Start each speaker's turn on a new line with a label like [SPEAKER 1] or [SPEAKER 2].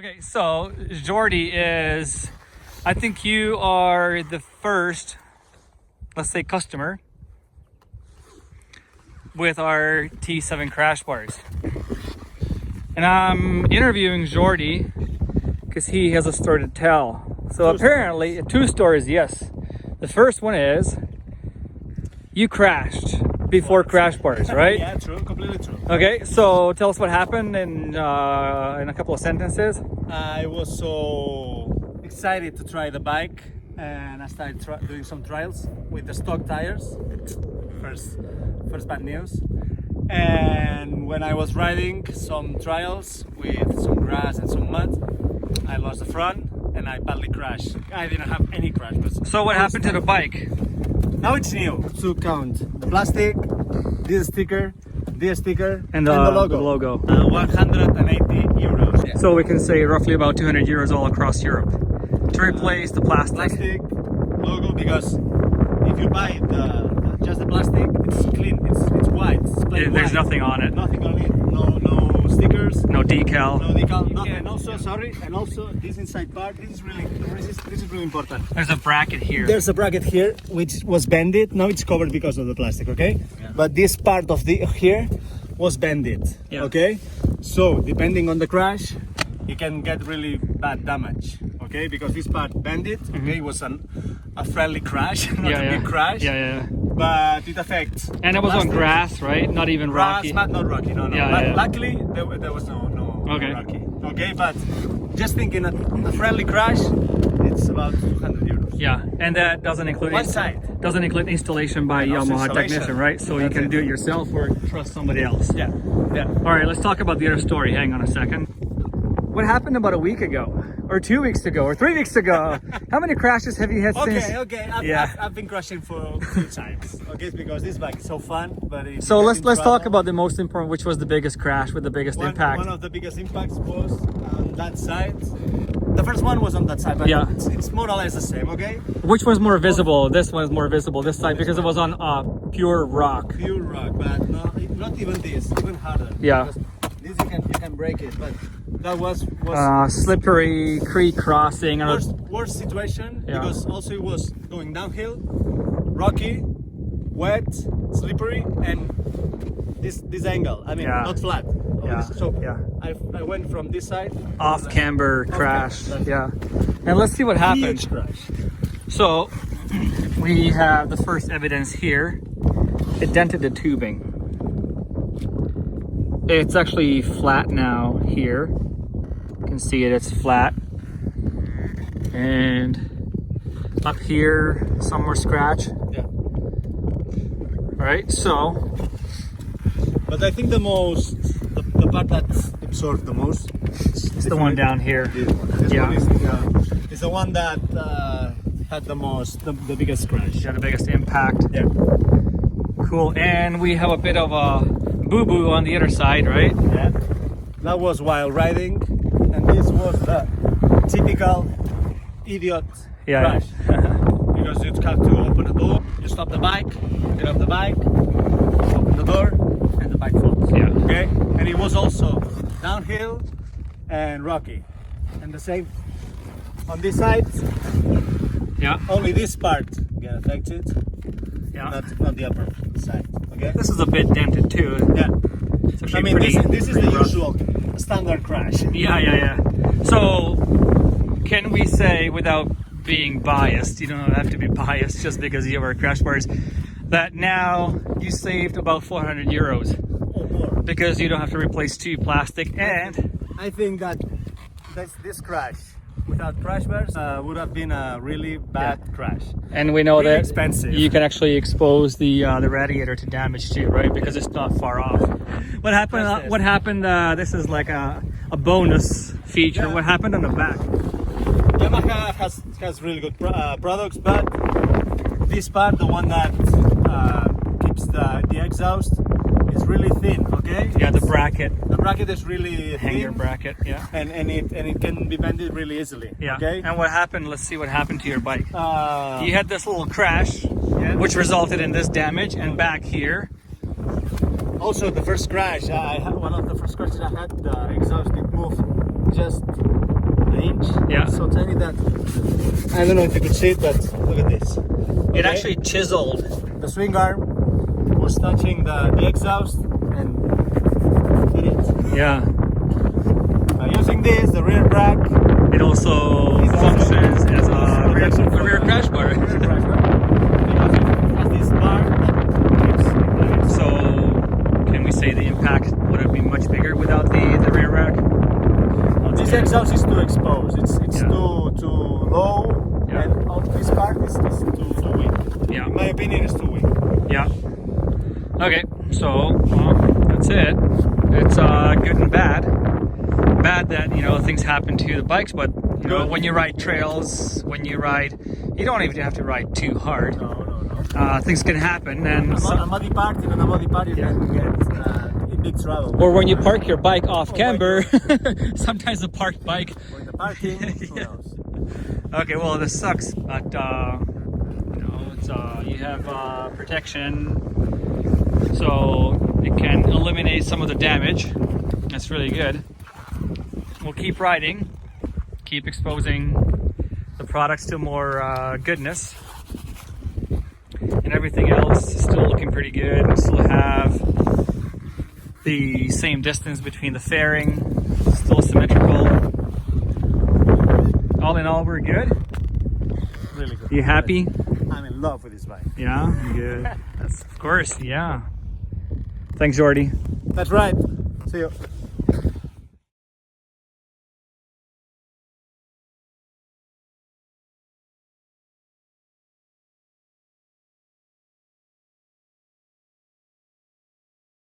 [SPEAKER 1] Okay, so Jordi is, I think you are the first, let's say, customer with our T7 crash bars. And I'm interviewing Jordi because he has a story to tell. So apparently, two stories, yes. The first one is you crashed before crash bars, right?
[SPEAKER 2] Yeah, true, completely true.
[SPEAKER 1] Okay, so tell us what happened in a couple of sentences.
[SPEAKER 2] I was so excited to try the bike, and I started doing some trials with the stock tires. First bad news. And when I was riding some trials with some grass and some mud, I lost the front and I badly crashed. I didn't have any crash. But
[SPEAKER 1] So what happened to the bike?
[SPEAKER 2] now it's new to count the plastic, this sticker,
[SPEAKER 1] And the logo.
[SPEAKER 2] 180 euros. Yeah.
[SPEAKER 1] So we can say roughly about 200 euros all across Europe to replace the plastic.
[SPEAKER 2] Plastic logo, because if you buy just the plastic, it's clean, it's white. It's plain
[SPEAKER 1] There's
[SPEAKER 2] white.
[SPEAKER 1] nothing on it.
[SPEAKER 2] Nothing on it. No stickers.
[SPEAKER 1] No decal.
[SPEAKER 2] No decal. Nothing. And also, this inside part. This is really important.
[SPEAKER 1] There's a bracket here.
[SPEAKER 2] There's a bracket here which was bended. Now it's covered because of the plastic, okay? Yeah. But this part of the here was bended,
[SPEAKER 1] yeah.
[SPEAKER 2] Okay? So depending on the crash, you can get really bad damage, okay? Because this part bended, okay? It was a friendly crash, not a big crash.
[SPEAKER 1] Yeah.
[SPEAKER 2] But it affects.
[SPEAKER 1] And it was on grass, right? Not even rocky.
[SPEAKER 2] Grass, but not rocky, no. Luckily, there was no rocky. Okay, but just thinking a friendly crash, it's about 200 euros.
[SPEAKER 1] Yeah, and that doesn't include
[SPEAKER 2] One side.
[SPEAKER 1] Doesn't include installation by Yamaha technician, right? So you can do it yourself or trust somebody else.
[SPEAKER 2] Yeah.
[SPEAKER 1] All right, let's talk about the other story. Hang on a second. What happened about a week ago, or 2 weeks ago, or 3 weeks ago? How many crashes have you had since?
[SPEAKER 2] Okay. I've been crashing for 2 times. Okay, because this bike is so fun, but it's
[SPEAKER 1] so let's talk about the most important. Which was the biggest crash with the biggest impact?
[SPEAKER 2] One of the biggest impacts was on that side. The first one was on that side, but it's more or less the same. Okay.
[SPEAKER 1] Which was more visible? This one is more visible. This side because it was on pure rock.
[SPEAKER 2] Pure rock, but not even this. Even harder.
[SPEAKER 1] Yeah.
[SPEAKER 2] This you can break it, but that was
[SPEAKER 1] slippery creek crossing.
[SPEAKER 2] Worst situation, because also it was going downhill, rocky, wet, slippery, and this angle. I mean, not flat. I went from this side
[SPEAKER 1] off camber crash. Yeah, and let's see what happened.
[SPEAKER 2] Huge crash.
[SPEAKER 1] So we have the first evidence here. It dented the tubing. It's actually flat now here. You can see it, it's flat. And up here, some more scratch.
[SPEAKER 2] Yeah.
[SPEAKER 1] Right, so.
[SPEAKER 2] But I think the part that absorbed the most
[SPEAKER 1] is the one down here.
[SPEAKER 2] This one is the one that had the biggest crash.
[SPEAKER 1] Yeah, the biggest impact.
[SPEAKER 2] Yeah.
[SPEAKER 1] Cool, and we have a bit of a boo-boo on the other side, right?
[SPEAKER 2] Yeah. That was while riding, and this was the typical idiot crash. Because you have to open the door, you stop the bike, get off the bike, open the door, and the bike falls.
[SPEAKER 1] Yeah.
[SPEAKER 2] Okay? And it was also downhill and rocky. And the same on this side.
[SPEAKER 1] Yeah.
[SPEAKER 2] Only this part get affected.
[SPEAKER 1] Yeah.
[SPEAKER 2] Not the upper side. Okay.
[SPEAKER 1] This is a bit dented too.
[SPEAKER 2] Yeah. I mean, this is the
[SPEAKER 1] rough.
[SPEAKER 2] usual standard crash.
[SPEAKER 1] Yeah. So, can we say, without being biased, you don't have to be biased just because you have our crash bars, that now you saved about 400 euros
[SPEAKER 2] Or more.
[SPEAKER 1] because you don't have to replace 2 plastic, and
[SPEAKER 2] I think that this crash without crash bars would have been a really bad crash.
[SPEAKER 1] and we know
[SPEAKER 2] Really
[SPEAKER 1] that
[SPEAKER 2] expensive.
[SPEAKER 1] you can actually expose the radiator to damage too, right? Because it's not far off. What happened? This is like a bonus feature.
[SPEAKER 2] Yeah.
[SPEAKER 1] What happened on the back?
[SPEAKER 2] Yamaha has really good products, but this part, the one that keeps the exhaust, is really thin. Okay.
[SPEAKER 1] Yeah, the bracket.
[SPEAKER 2] The bracket is really
[SPEAKER 1] Hanger
[SPEAKER 2] thin,
[SPEAKER 1] bracket. Yeah.
[SPEAKER 2] and it can be bended really easily.
[SPEAKER 1] Yeah.
[SPEAKER 2] Okay.
[SPEAKER 1] And what happened? Let's see what happened to your bike. You
[SPEAKER 2] You
[SPEAKER 1] had this little crash, which resulted in this damage, and back here.
[SPEAKER 2] Also, the first crash, one of the first crashes I had, the exhaust did move just an inch.
[SPEAKER 1] Yeah.
[SPEAKER 2] So tiny that I don't know if you could see it, but look at this.
[SPEAKER 1] It actually chiseled.
[SPEAKER 2] The swing arm was touching the exhaust and hit it.
[SPEAKER 1] Yeah.
[SPEAKER 2] By using this, the rear brake,
[SPEAKER 1] It also functions as a rear crash bar.
[SPEAKER 2] rear brake, because it has this bar that keeps.
[SPEAKER 1] So, can we say the impact would have been much bigger without the rear rack?
[SPEAKER 2] This exhaust is too exposed. It's
[SPEAKER 1] Yeah.
[SPEAKER 2] too low,
[SPEAKER 1] Yeah.
[SPEAKER 2] and all this part is too weak.
[SPEAKER 1] Yeah.
[SPEAKER 2] In my opinion, it's too weak.
[SPEAKER 1] Yeah. Okay, so well, that's it. It's good and bad. Bad that things happen to the bikes, but when you ride trails, you don't even have to ride too hard.
[SPEAKER 2] No.
[SPEAKER 1] Things can happen, and
[SPEAKER 2] A muddy part in a muddy part, you can get in big trouble.
[SPEAKER 1] or when you park your bike off
[SPEAKER 2] my
[SPEAKER 1] camber, sometimes the parked bike.
[SPEAKER 2] Or in the parking, who
[SPEAKER 1] Yeah.
[SPEAKER 2] knows?
[SPEAKER 1] Okay, well this sucks, but it's you have protection, so it can eliminate some of the damage. That's really good. We'll keep riding, keep exposing the products to more goodness, and everything else is still looking pretty good. We still have the same distance between the fairing, still symmetrical. All in all, we're good.
[SPEAKER 2] Really good.
[SPEAKER 1] You happy?
[SPEAKER 2] I'm in love with this bike.
[SPEAKER 1] Yeah, good. That's, of course, yeah. Thanks, Jordy.
[SPEAKER 2] That's right. See you.